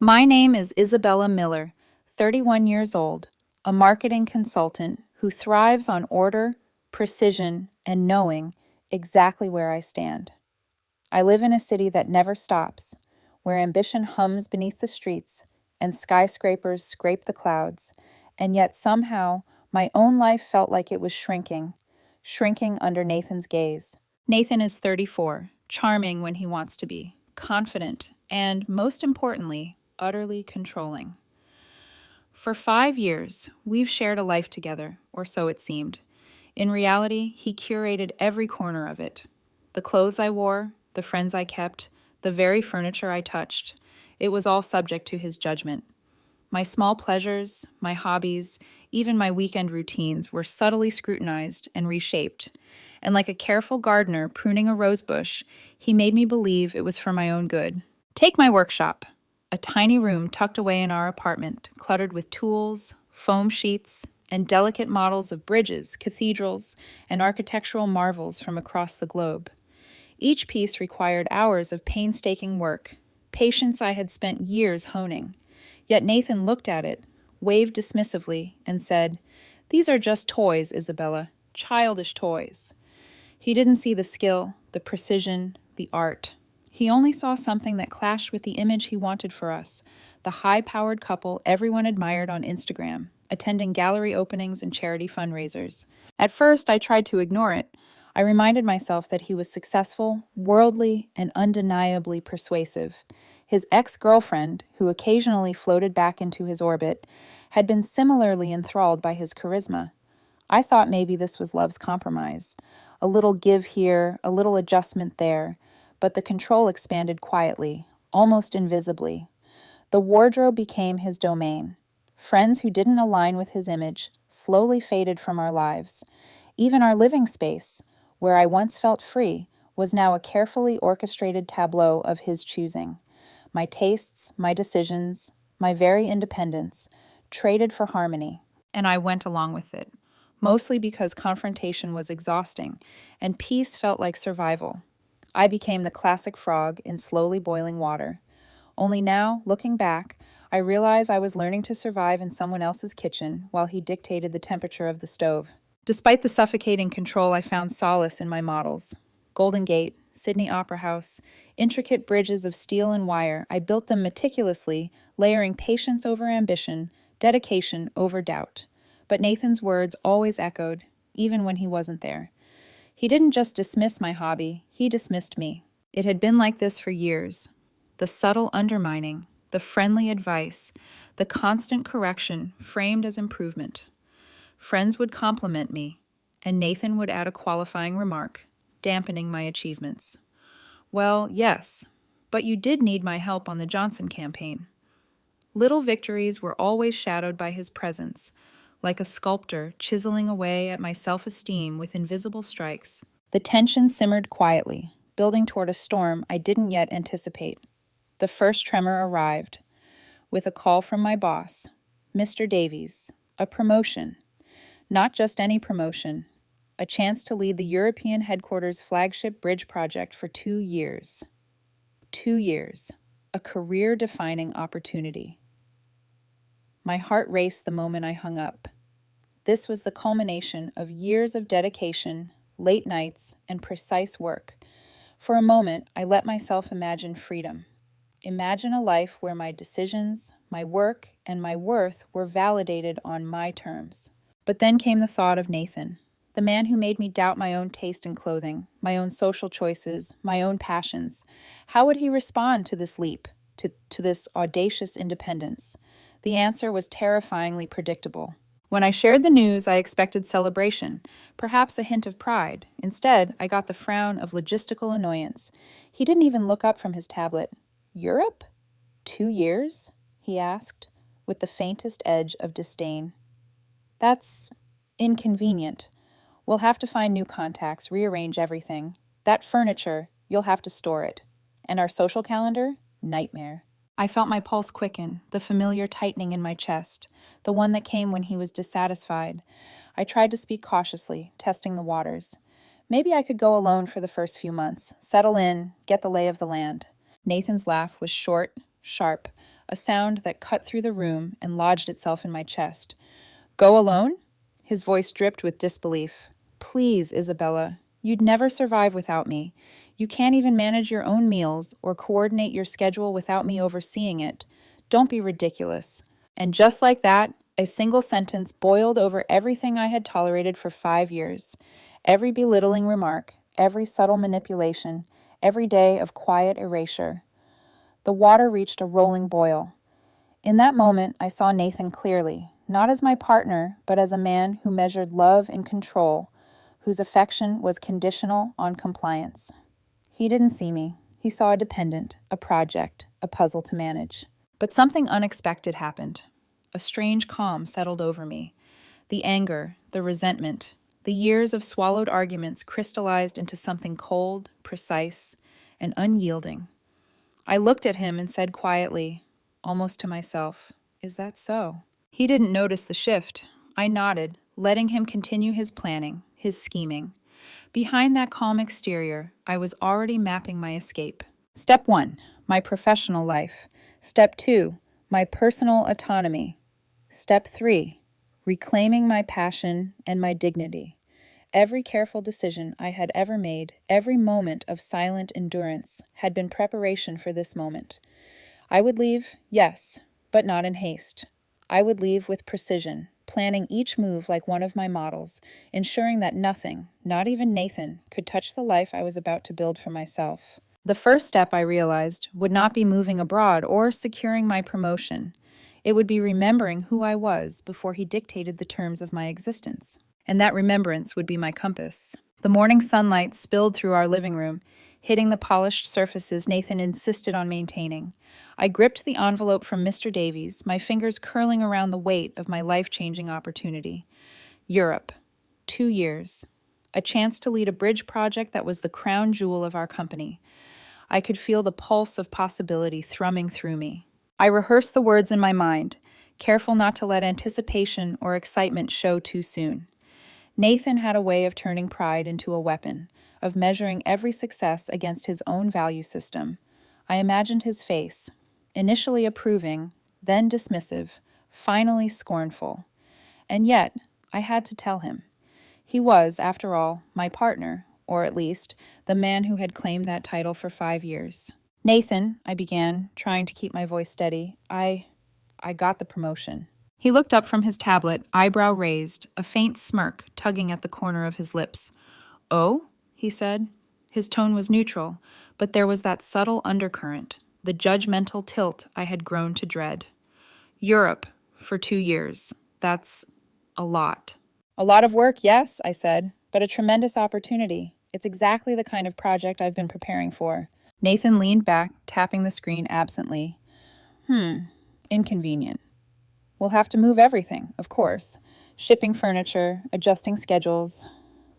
My name is Isabella Miller, 31 years old, a marketing consultant who thrives on order, precision, and knowing exactly where I stand. I live in a city that never stops, where ambition hums beneath the streets and skyscrapers scrape the clouds, and yet somehow my own life felt like it was shrinking under Nathan's gaze. Nathan is 34, charming when he wants to be, confident, and, most importantly, utterly controlling. For 5 years, we've shared a life together, or so it seemed. In reality, he curated every corner of it. The clothes I wore, the friends I kept, the very furniture I touched. It was all subject to his judgment. My small pleasures, my hobbies, even my weekend routines were subtly scrutinized and reshaped. And like a careful gardener pruning a rose bush, he made me believe it was for my own good. Take my workshop, a tiny room tucked away in our apartment, cluttered with tools, foam sheets, and delicate models of bridges, cathedrals, and architectural marvels from across the globe. Each piece required hours of painstaking work, patience I had spent years honing. Yet Nathan looked at it, waved dismissively, and said, "These are just toys, Isabella, childish toys." He didn't see the skill, the precision, the art. He only saw something that clashed with the image he wanted for us, the high-powered couple everyone admired on Instagram, attending gallery openings and charity fundraisers. At first, I tried to ignore it. I reminded myself that he was successful, worldly, and undeniably persuasive. His ex-girlfriend, who occasionally floated back into his orbit, had been similarly enthralled by his charisma. I thought maybe this was love's compromise. A little give here, a little adjustment there, but the control expanded quietly, almost invisibly. The wardrobe became his domain. Friends who didn't align with his image slowly faded from our lives. Even our living space, where I once felt free, was now a carefully orchestrated tableau of his choosing. My tastes, my decisions, my very independence, traded for harmony, and I went along with it, mostly because confrontation was exhausting, and peace felt like survival. I became the classic frog in slowly boiling water. Only now, looking back, I realize I was learning to survive in someone else's kitchen while he dictated the temperature of the stove. Despite the suffocating control, I found solace in my models. Golden Gate, Sydney Opera House, intricate bridges of steel and wire, I built them meticulously, layering patience over ambition, dedication over doubt. But Nathan's words always echoed, even when he wasn't there. He didn't just dismiss my hobby, he dismissed me. It had been like this for years. The subtle undermining, the friendly advice, the constant correction framed as improvement. Friends would compliment me, and Nathan would add a qualifying remark, dampening my achievements. Well, yes, but you did need my help on the Johnson campaign. Little victories were always shadowed by his presence, like a sculptor chiseling away at my self-esteem with invisible strikes. The tension simmered quietly, building toward a storm I didn't yet anticipate. The first tremor arrived, with a call from my boss, Mr. Davies, a promotion. Not just any promotion, a chance to lead the European headquarters' flagship bridge project for 2 years. 2 years, a career-defining opportunity. My heart raced the moment I hung up. This was the culmination of years of dedication, late nights, and precise work. For a moment, I let myself imagine freedom. Imagine a life where my decisions, my work, and my worth were validated on my terms. But then came the thought of Nathan, the man who made me doubt my own taste in clothing, my own social choices, my own passions. How would he respond to this leap, to this audacious independence? The answer was terrifyingly predictable. When I shared the news, I expected celebration, perhaps a hint of pride. Instead, I got the frown of logistical annoyance. He didn't even look up from his tablet. "Europe? 2 years?" he asked, with the faintest edge of disdain. "That's inconvenient. We'll have to find new contacts, rearrange everything. That furniture, you'll have to store it. And our social calendar? Nightmare." I felt my pulse quicken, the familiar tightening in my chest, the one that came when he was dissatisfied. I tried to speak cautiously, testing the waters. Maybe I could go alone for the first few months, settle in, get the lay of the land. Nathan's laugh was short, sharp, a sound that cut through the room and lodged itself in my chest. Go alone? His voice dripped with disbelief. Please, Isabella, you'd never survive without me. You can't even manage your own meals or coordinate your schedule without me overseeing it. Don't be ridiculous. And just like that, a single sentence boiled over everything I had tolerated for 5 years. Every belittling remark, every subtle manipulation, every day of quiet erasure. The water reached a rolling boil. In that moment, I saw Nathan clearly, not as my partner, but as a man who measured love in control, whose affection was conditional on compliance. He didn't see me. He saw a dependent, a project, a puzzle to manage. But something unexpected happened. A strange calm settled over me. The anger, the resentment, the years of swallowed arguments crystallized into something cold, precise, and unyielding. I looked at him and said quietly, almost to myself, "Is that so?" He didn't notice the shift. I nodded, letting him continue his planning, his scheming. Behind that calm exterior, I was already mapping my escape. Step 1, my professional life. Step 2, my personal autonomy. Step 3, reclaiming my passion and my dignity. Every careful decision I had ever made, every moment of silent endurance, had been preparation for this moment. I would leave, yes, but not in haste. I would leave with precision, planning each move like one of my models, ensuring that nothing, not even Nathan, could touch the life I was about to build for myself. The first step, I realized, would not be moving abroad or securing my promotion. It would be remembering who I was before he dictated the terms of my existence. And that remembrance would be my compass. The morning sunlight spilled through our living room, hitting the polished surfaces Nathan insisted on maintaining. I gripped the envelope from Mr. Davies, my fingers curling around the weight of my life-changing opportunity. Europe. 2 years. A chance to lead a bridge project that was the crown jewel of our company. I could feel the pulse of possibility thrumming through me. I rehearsed the words in my mind, careful not to let anticipation or excitement show too soon. Nathan had a way of turning pride into a weapon, of measuring every success against his own value system. I imagined his face, initially approving, then dismissive, finally scornful. And yet, I had to tell him. He was, after all, my partner, or at least, the man who had claimed that title for 5 years. Nathan, I began, trying to keep my voice steady, I got the promotion. He looked up from his tablet, eyebrow raised, a faint smirk tugging at the corner of his lips. "Oh?" he said. His tone was neutral, but there was that subtle undercurrent, the judgmental tilt I had grown to dread. "Europe, for 2 years. That's a lot." "A lot of work, yes," I said, "but a tremendous opportunity. It's exactly the kind of project I've been preparing for." Nathan leaned back, tapping the screen absently. Inconvenient. We'll have to move everything, of course. Shipping furniture, adjusting schedules,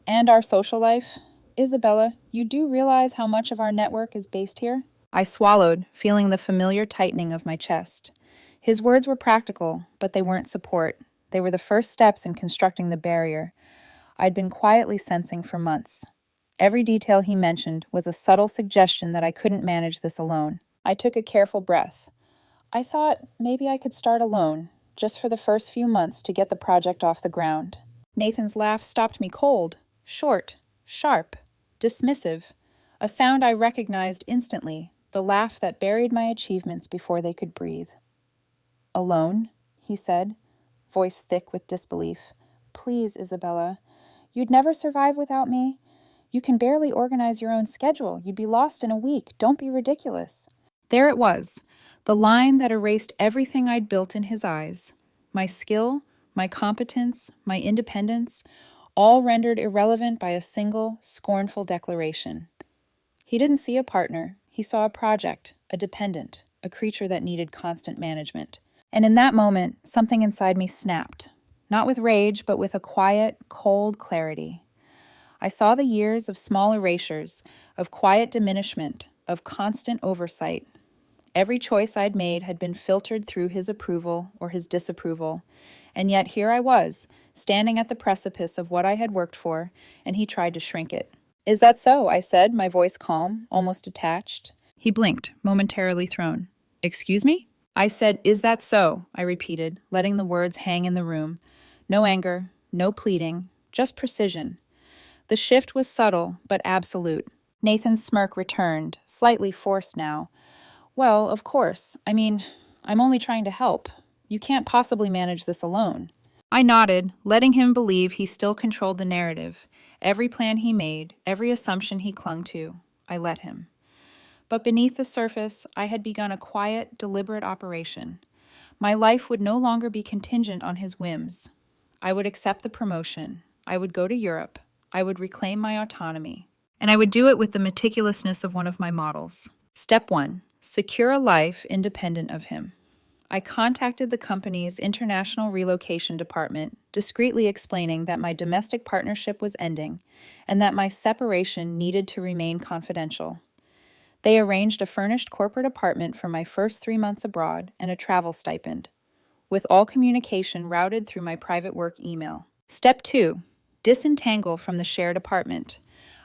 and our social life. Isabella, you do realize how much of our network is based here? I swallowed, feeling the familiar tightening of my chest. His words were practical, but they weren't support. They were the first steps in constructing the barrier I'd been quietly sensing for months. Every detail he mentioned was a subtle suggestion that I couldn't manage this alone. I took a careful breath. I thought maybe I could start alone, just for the first few months to get the project off the ground. Nathan's laugh stopped me cold, short, sharp, dismissive, a sound I recognized instantly, the laugh that buried my achievements before they could breathe. "Alone?" he said, voice thick with disbelief. "Please, Isabella, you'd never survive without me. You can barely organize your own schedule. You'd be lost in a week. Don't be ridiculous." There it was, the line that erased everything I'd built in his eyes. My skill, my competence, my independence, all rendered irrelevant by a single, scornful declaration. He didn't see a partner. He saw a project, a dependent, a creature that needed constant management. And in that moment, something inside me snapped. Not with rage, but with a quiet, cold clarity. I saw the years of small erasures, of quiet diminishment, of constant oversight. Every choice I'd made had been filtered through his approval or his disapproval, and yet here I was, standing at the precipice of what I had worked for, and he tried to shrink it. "Is that so?" I said, my voice calm, almost detached. He blinked, momentarily thrown. "Excuse me?" I said, "Is that so?" I repeated, letting the words hang in the room. No anger, no pleading, just precision. The shift was subtle, but absolute. Nathan's smirk returned, slightly forced now. "Well, of course. I'm only trying to help. You can't possibly manage this alone." I nodded, letting him believe he still controlled the narrative. Every plan he made, every assumption he clung to, I let him. But beneath the surface, I had begun a quiet, deliberate operation. My life would no longer be contingent on his whims. I would accept the promotion. I would go to Europe. I would reclaim my autonomy. And I would do it with the meticulousness of one of my models. Step 1. Secure a life independent of him. I contacted the company's international relocation department, discreetly explaining that my domestic partnership was ending and that my separation needed to remain confidential. They arranged a furnished corporate apartment for my first 3 months abroad and a travel stipend, with all communication routed through my private work email. Step 2. Disentangle from the shared apartment.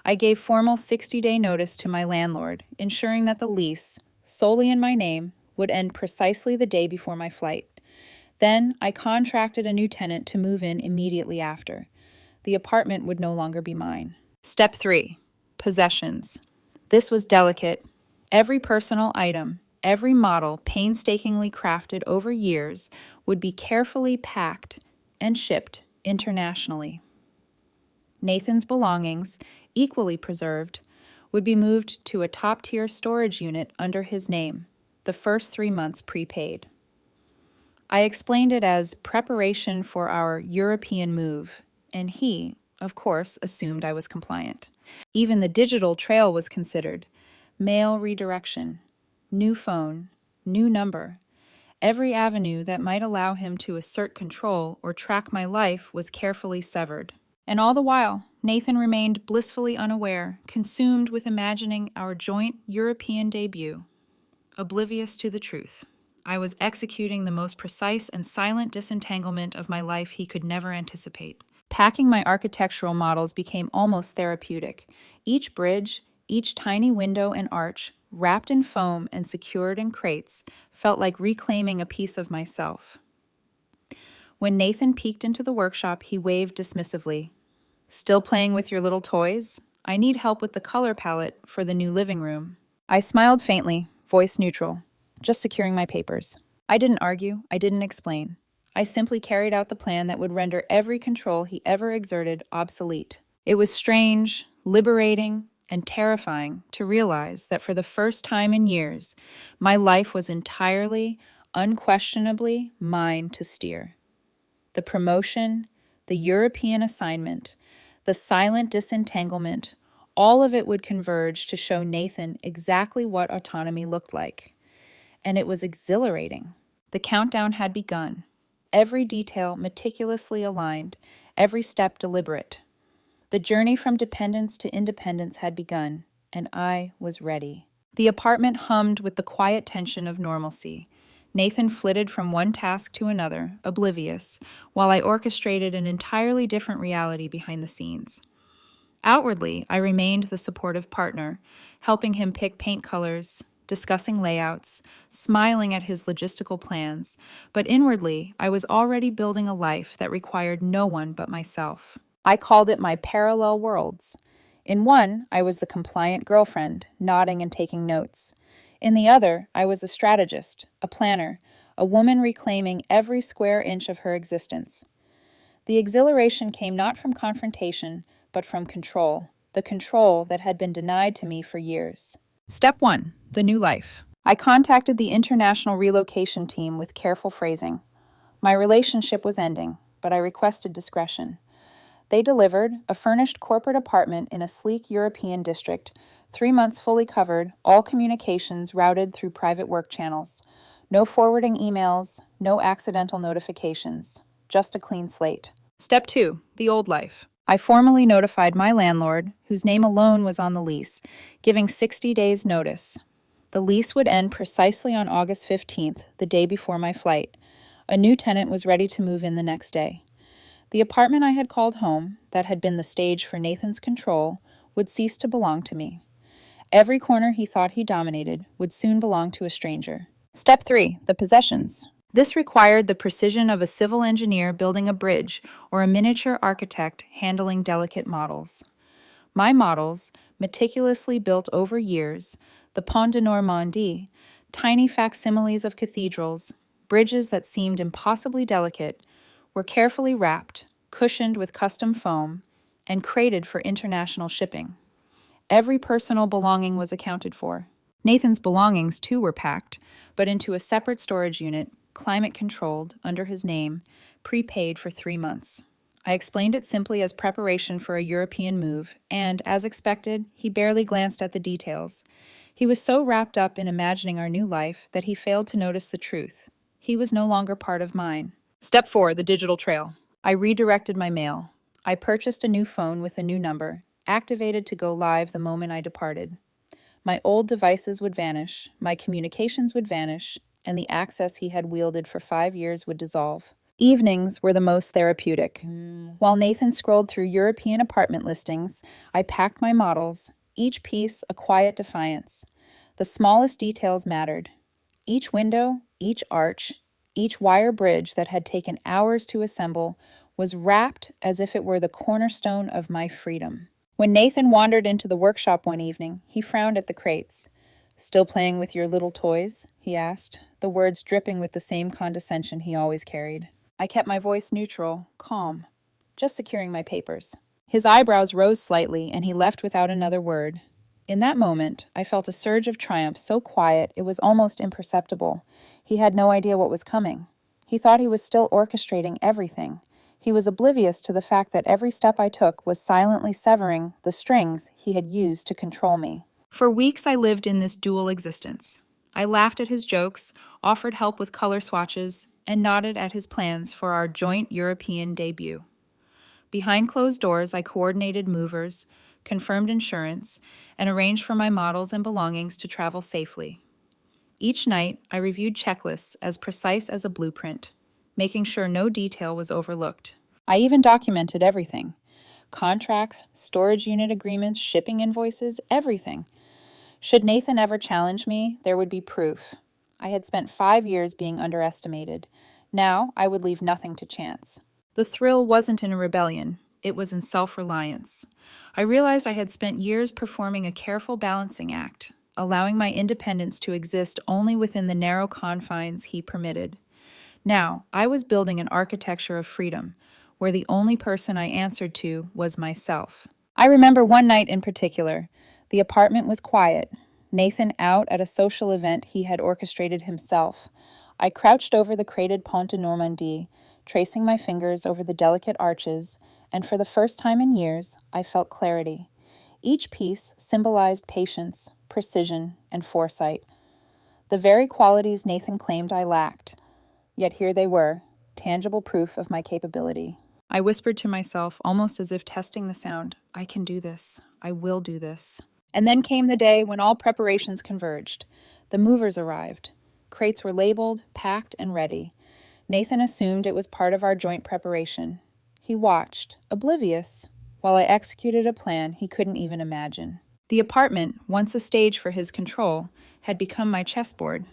I gave formal 60-day notice to my landlord, ensuring that the lease, solely in my name, would end precisely the day before my flight. Then I contracted a new tenant to move in immediately after. The apartment would no longer be mine. Step 3. Possessions. This was delicate. Every personal item, every model painstakingly crafted over years, would be carefully packed and shipped internationally. Nathan's belongings, equally preserved, would be moved to a top-tier storage unit under his name, the first 3 months prepaid. I explained it as preparation for our European move, and he, of course, assumed I was compliant. Even the digital trail was considered. Mail redirection, new phone, new number. Every avenue that might allow him to assert control or track my life was carefully severed. And all the while, Nathan remained blissfully unaware, consumed with imagining our joint European debut. Oblivious to the truth. I was executing the most precise and silent disentanglement of my life he could never anticipate. Packing my architectural models became almost therapeutic. Each bridge, each tiny window and arch, wrapped in foam and secured in crates, felt like reclaiming a piece of myself. When Nathan peeked into the workshop, he waved dismissively. "Still playing with your little toys? I need help with the color palette for the new living room." I smiled faintly, voice neutral, just securing my papers. I didn't argue, I didn't explain. I simply carried out the plan that would render every control he ever exerted obsolete. It was strange, liberating, and terrifying to realize that for the first time in years, my life was entirely, unquestionably mine to steer. The promotion, the European assignment, the silent disentanglement, all of it would converge to show Nathan exactly what autonomy looked like. And it was exhilarating. The countdown had begun. Every detail meticulously aligned, every step deliberate. The journey from dependence to independence had begun, and I was ready. The apartment hummed with the quiet tension of normalcy. Nathan flitted from one task to another, oblivious, while I orchestrated an entirely different reality behind the scenes. Outwardly, I remained the supportive partner, helping him pick paint colors, discussing layouts, smiling at his logistical plans, but inwardly, I was already building a life that required no one but myself. I called it my parallel worlds. In one, I was the compliant girlfriend, nodding and taking notes. In the other, I was a strategist, a planner, a woman reclaiming every square inch of her existence. The exhilaration came not from confrontation, but from control, the control that had been denied to me for years. Step 1. The new life. I contacted the international relocation team with careful phrasing. My relationship was ending, but I requested discretion. They delivered a furnished corporate apartment in a sleek European district, 3 months fully covered, all communications routed through private work channels. No forwarding emails, no accidental notifications, just a clean slate. Step 2. The old life. I formally notified my landlord, whose name alone was on the lease, giving 60 days' notice. The lease would end precisely on August 15th, the day before my flight. A new tenant was ready to move in the next day. The apartment I had called home, that had been the stage for Nathan's control, would cease to belong to me. Every corner he thought he dominated would soon belong to a stranger. Step 3. The possessions. This required the precision of a civil engineer building a bridge or a miniature architect handling delicate models. My models, meticulously built over years, the Pont de Normandie, tiny facsimiles of cathedrals, bridges that seemed impossibly delicate, were carefully wrapped, cushioned with custom foam, and crated for international shipping. Every personal belonging was accounted for. Nathan's belongings, too, were packed, but into a separate storage unit, climate-controlled, under his name, prepaid for 3 months. I explained it simply as preparation for a European move, and, as expected, he barely glanced at the details. He was so wrapped up in imagining our new life that he failed to notice the truth. He was no longer part of mine. Step 4. The digital trail. I redirected my mail. I purchased a new phone with a new number, activated to go live the moment I departed. My old devices would vanish, my communications would vanish, and the access he had wielded for 5 years would dissolve. Evenings were the most therapeutic. While Nathan scrolled through European apartment listings, I packed my models, each piece a quiet defiance. The smallest details mattered. Each window, each arch, each wire bridge that had taken hours to assemble was wrapped as if it were the cornerstone of my freedom. When Nathan wandered into the workshop one evening, he frowned at the crates. "Still playing with your little toys?" he asked, the words dripping with the same condescension he always carried. I kept my voice neutral, calm, just securing my papers. His eyebrows rose slightly, and he left without another word. In that moment, I felt a surge of triumph so quiet it was almost imperceptible. He had no idea what was coming. He thought he was still orchestrating everything. He was oblivious to the fact that every step I took was silently severing the strings he had used to control me. For weeks, I lived in this dual existence. I laughed at his jokes, offered help with color swatches, and nodded at his plans for our joint European debut. Behind closed doors, I coordinated movers, confirmed insurance, and arranged for my models and belongings to travel safely. Each night, I reviewed checklists as precise as a blueprint, making sure no detail was overlooked. I even documented everything. Contracts, storage unit agreements, shipping invoices, everything. Should Nathan ever challenge me, there would be proof. I had spent 5 years being underestimated. Now, I would leave nothing to chance. The thrill wasn't in a rebellion. It was in self-reliance. I realized I had spent years performing a careful balancing act, allowing my independence to exist only within the narrow confines he permitted. Now, I was building an architecture of freedom, where the only person I answered to was myself. I remember one night in particular. The apartment was quiet. Nathan out at a social event he had orchestrated himself. I crouched over the crated Pont de Normandie, tracing my fingers over the delicate arches, and for the first time in years, I felt clarity. Each piece symbolized patience, precision, and foresight. The very qualities Nathan claimed I lacked. Yet here they were, tangible proof of my capability. I whispered to myself, almost as if testing the sound, "I can do this. I will do this." And then came the day when all preparations converged. The movers arrived. Crates were labeled, packed, and ready. Nathan assumed it was part of our joint preparation. He watched, oblivious, while I executed a plan he couldn't even imagine. The apartment, once a stage for his control, had become my chessboard,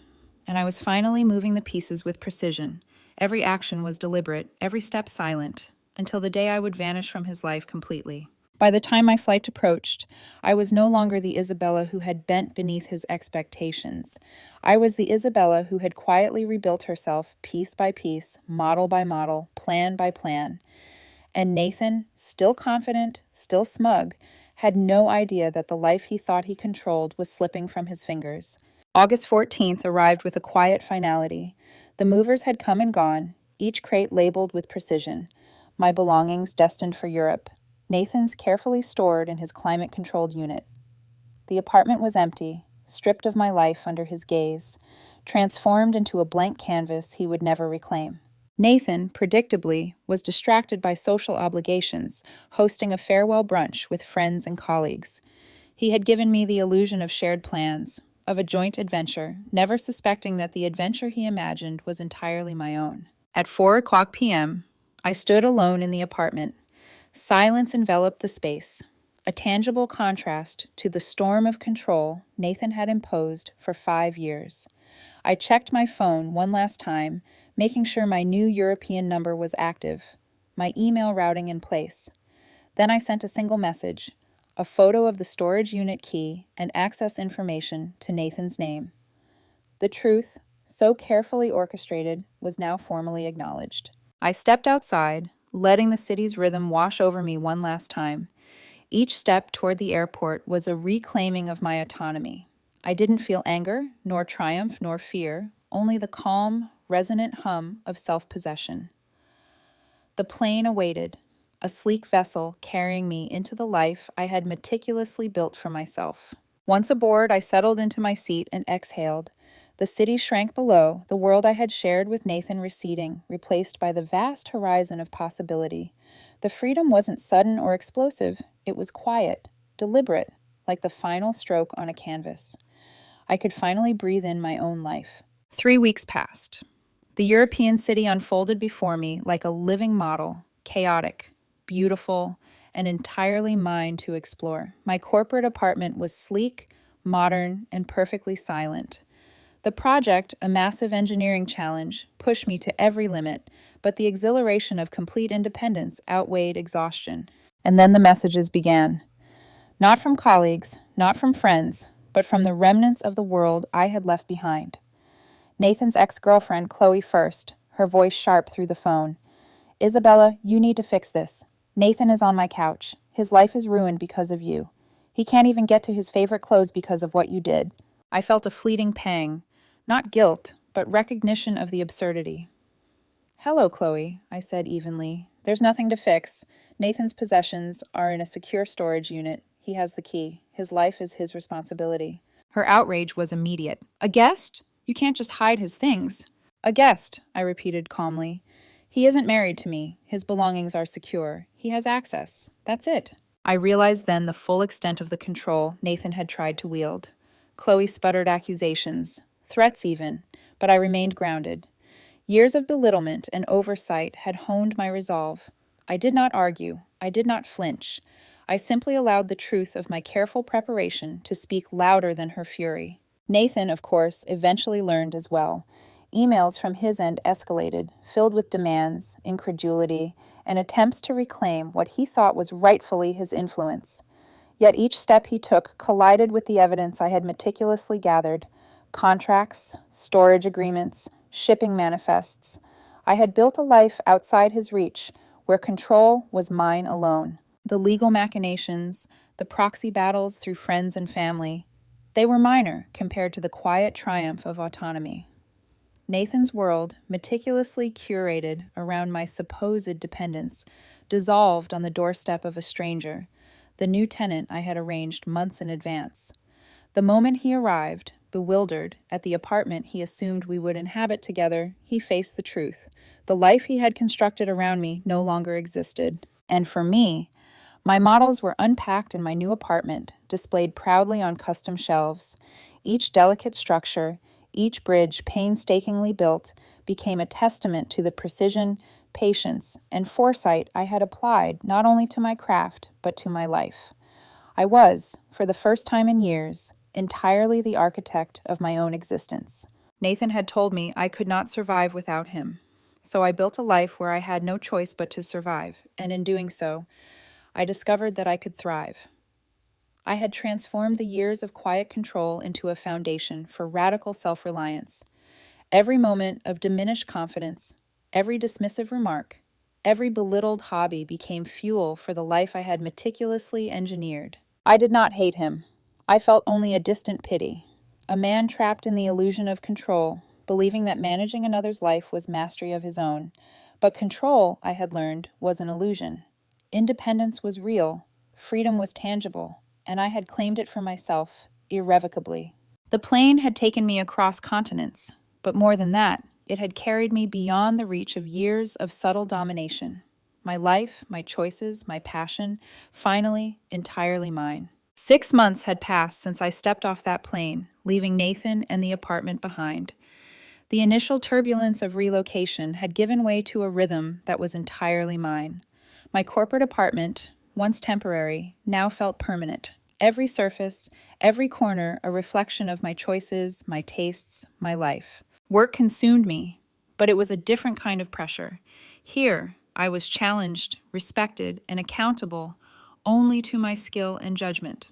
and I was finally moving the pieces with precision. Every action was deliberate, every step silent, until the day I would vanish from his life completely. By the time my flight approached, I was no longer the Isabella who had bent beneath his expectations. I was the Isabella who had quietly rebuilt herself piece by piece, model by model, plan by plan. And Nathan, still confident, still smug, had no idea that the life he thought he controlled was slipping from his fingers. August 14th arrived with a quiet finality. The movers had come and gone, each crate labeled with precision. My belongings destined for Europe. Nathan's carefully stored in his climate-controlled unit. The apartment was empty, stripped of my life under his gaze, transformed into a blank canvas he would never reclaim. Nathan, predictably, was distracted by social obligations, hosting a farewell brunch with friends and colleagues. He had given me the illusion of shared plans, of a joint adventure, never suspecting that the adventure he imagined was entirely my own. At 4:00 p.m., I stood alone in the apartment. Silence enveloped the space, a tangible contrast to the storm of control Nathan had imposed for 5 years. I checked my phone one last time, making sure my new European number was active, my email routing in place. Then I sent a single message, a photo of the storage unit key and access information to Nathan's name. The truth, so carefully orchestrated, was now formally acknowledged. I stepped outside, letting the city's rhythm wash over me one last time. Each step toward the airport was a reclaiming of my autonomy. I didn't feel anger, nor triumph, nor fear, only the calm, resonant hum of self-possession. The plane awaited, a sleek vessel carrying me into the life I had meticulously built for myself. Once aboard, I settled into my seat and exhaled. The city shrank below, the world I had shared with Nathan receding, replaced by the vast horizon of possibility. The freedom wasn't sudden or explosive. It was quiet, deliberate, like the final stroke on a canvas. I could finally breathe in my own life. 3 weeks passed. The European city unfolded before me like a living model, chaotic, beautiful, and entirely mine to explore. My corporate apartment was sleek, modern, and perfectly silent. The project, a massive engineering challenge, pushed me to every limit, but the exhilaration of complete independence outweighed exhaustion. And then the messages began. Not from colleagues, not from friends, but from the remnants of the world I had left behind. Nathan's ex-girlfriend, Qley, first, her voice sharp through the phone. Isabella, you need to fix this. Nathan is on my couch. His life is ruined because of you. He can't even get to his favorite clothes because of what you did. I felt a fleeting pang. Not guilt, but recognition of the absurdity. Hello, Qley, I said evenly. There's nothing to fix. Nathan's possessions are in a secure storage unit. He has the key. His life is his responsibility. Her outrage was immediate. A guest? You can't just hide his things. A guest, I repeated calmly. He isn't married to me. His belongings are secure. He has access. That's it. I realized then the full extent of the control Nathan had tried to wield. Qley sputtered accusations, threats even, but I remained grounded. Years of belittlement and oversight had honed my resolve. I did not argue. I did not flinch. I simply allowed the truth of my careful preparation to speak louder than her fury. Nathan, of course, eventually learned as well. Emails from his end escalated, filled with demands, incredulity, and attempts to reclaim what he thought was rightfully his influence. Yet each step he took collided with the evidence I had meticulously gathered. Contracts, storage agreements, shipping manifests. I had built a life outside his reach, where control was mine alone. The legal machinations, the proxy battles through friends and family, they were minor compared to the quiet triumph of autonomy. Nathan's world, meticulously curated around my supposed dependence, dissolved on the doorstep of a stranger, the new tenant I had arranged months in advance. The moment he arrived, bewildered, at the apartment he assumed we would inhabit together, he faced the truth. The life he had constructed around me no longer existed. And for me, my models were unpacked in my new apartment, displayed proudly on custom shelves. Each delicate structure, each bridge painstakingly built, became a testament to the precision, patience, and foresight I had applied not only to my craft, but to my life. I was, for the first time in years, entirely the architect of my own existence. Nathan had told me I could not survive without him. So I built a life where I had no choice but to survive, and in doing so, I discovered that I could thrive. I had transformed the years of quiet control into a foundation for radical self-reliance. Every moment of diminished confidence, every dismissive remark, every belittled hobby became fuel for the life I had meticulously engineered. I did not hate him. I felt only a distant pity. A man trapped in the illusion of control, believing that managing another's life was mastery of his own. But control, I had learned, was an illusion. Independence was real, freedom was tangible, and I had claimed it for myself, irrevocably. The plane had taken me across continents, but more than that, it had carried me beyond the reach of years of subtle domination. My life, my choices, my passion, finally, entirely mine. 6 months had passed since I stepped off that plane, leaving Nathan and the apartment behind. The initial turbulence of relocation had given way to a rhythm that was entirely mine. My corporate apartment, once temporary, now felt permanent. every surface, every corner a reflection of my choices, my tastes, my life. Work consumed me, but it was a different kind of pressure. Here, I was challenged, respected, and accountable only to my skill and judgment.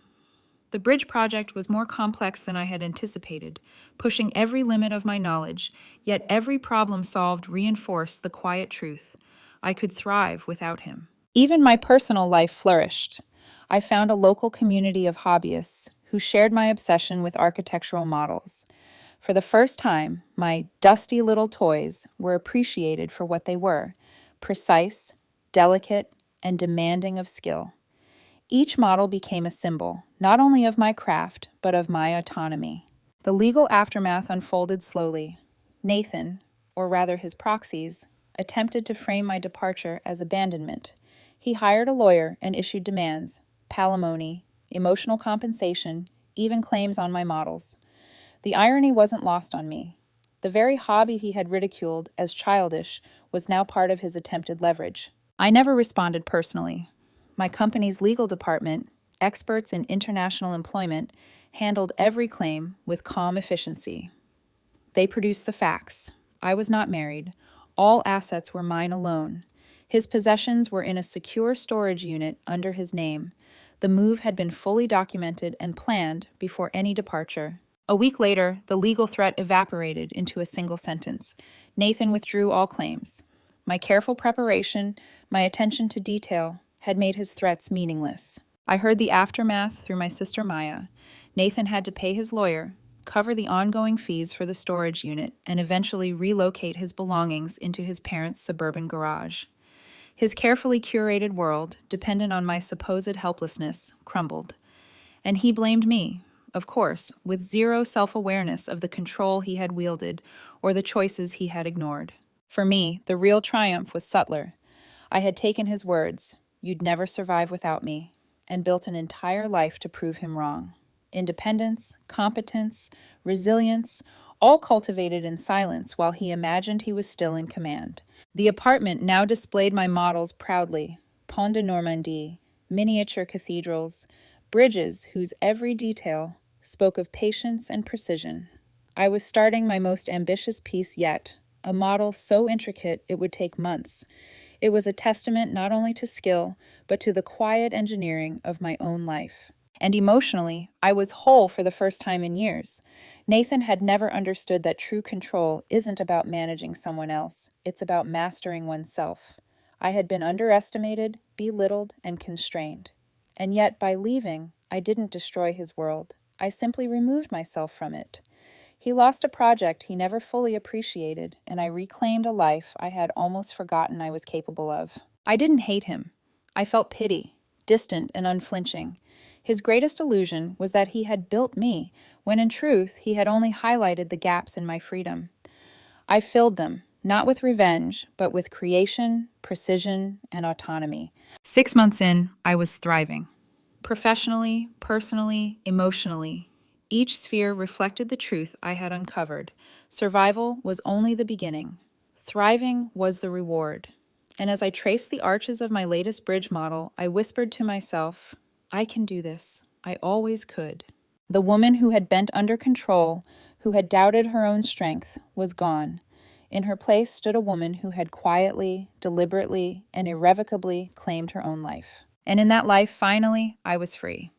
The bridge project was more complex than I had anticipated, pushing every limit of my knowledge, yet every problem solved reinforced the quiet truth. I could thrive without him. Even my personal life flourished. I found a local community of hobbyists who shared my obsession with architectural models. For the first time, my dusty little toys were appreciated for what they were: precise, delicate, and demanding of skill. Each model became a symbol, not only of my craft, but of my autonomy. The legal aftermath unfolded slowly. Nathan, or rather his proxies, attempted to frame my departure as abandonment. He hired a lawyer and issued demands, palimony, emotional compensation, even claims on my models. The irony wasn't lost on me. The very hobby he had ridiculed as childish was now part of his attempted leverage. I never responded personally. My company's legal department, experts in international employment, handled every claim with calm efficiency. They produced the facts. I was not married. All assets were mine alone. His possessions were in a secure storage unit under his name. The move had been fully documented and planned before any departure. A week later, the legal threat evaporated into a single sentence. Nathan withdrew all claims. My careful preparation, my attention to detail, had made his threats meaningless. I heard the aftermath through my sister Maya. Nathan had to pay his lawyer, cover the ongoing fees for the storage unit, and eventually relocate his belongings into his parents' suburban garage. His carefully curated world, dependent on my supposed helplessness, crumbled. And he blamed me, of course, with zero self-awareness of the control he had wielded or the choices he had ignored. For me, the real triumph was subtler. I had taken his words, "You'd never survive without me," and built an entire life to prove him wrong. Independence, competence, resilience, all cultivated in silence while he imagined he was still in command. The apartment now displayed my models proudly: Pont de Normandie, miniature cathedrals, bridges whose every detail spoke of patience and precision. I was starting my most ambitious piece yet, a model so intricate it would take months. It was a testament not only to skill, but to the quiet engineering of my own life. And emotionally, I was whole for the first time in years. Nathan had never understood that true control isn't about managing someone else. It's about mastering oneself. I had been underestimated, belittled, and constrained. And yet, by leaving, I didn't destroy his world. I simply removed myself from it. He lost a project he never fully appreciated, and I reclaimed a life I had almost forgotten I was capable of. I didn't hate him. I felt pity, distant and unflinching. His greatest illusion was that he had built me, when in truth he had only highlighted the gaps in my freedom. I filled them, not with revenge, but with creation, precision, and autonomy. 6 months in, I was thriving. Professionally, personally, emotionally. Each sphere reflected the truth I had uncovered. Survival was only the beginning. Thriving was the reward. And as I traced the arches of my latest bridge model, I whispered to myself, "I can do this. I always could." The woman who had bent under control, who had doubted her own strength, was gone. In her place stood a woman who had quietly, deliberately, and irrevocably claimed her own life. And in that life, finally, I was free.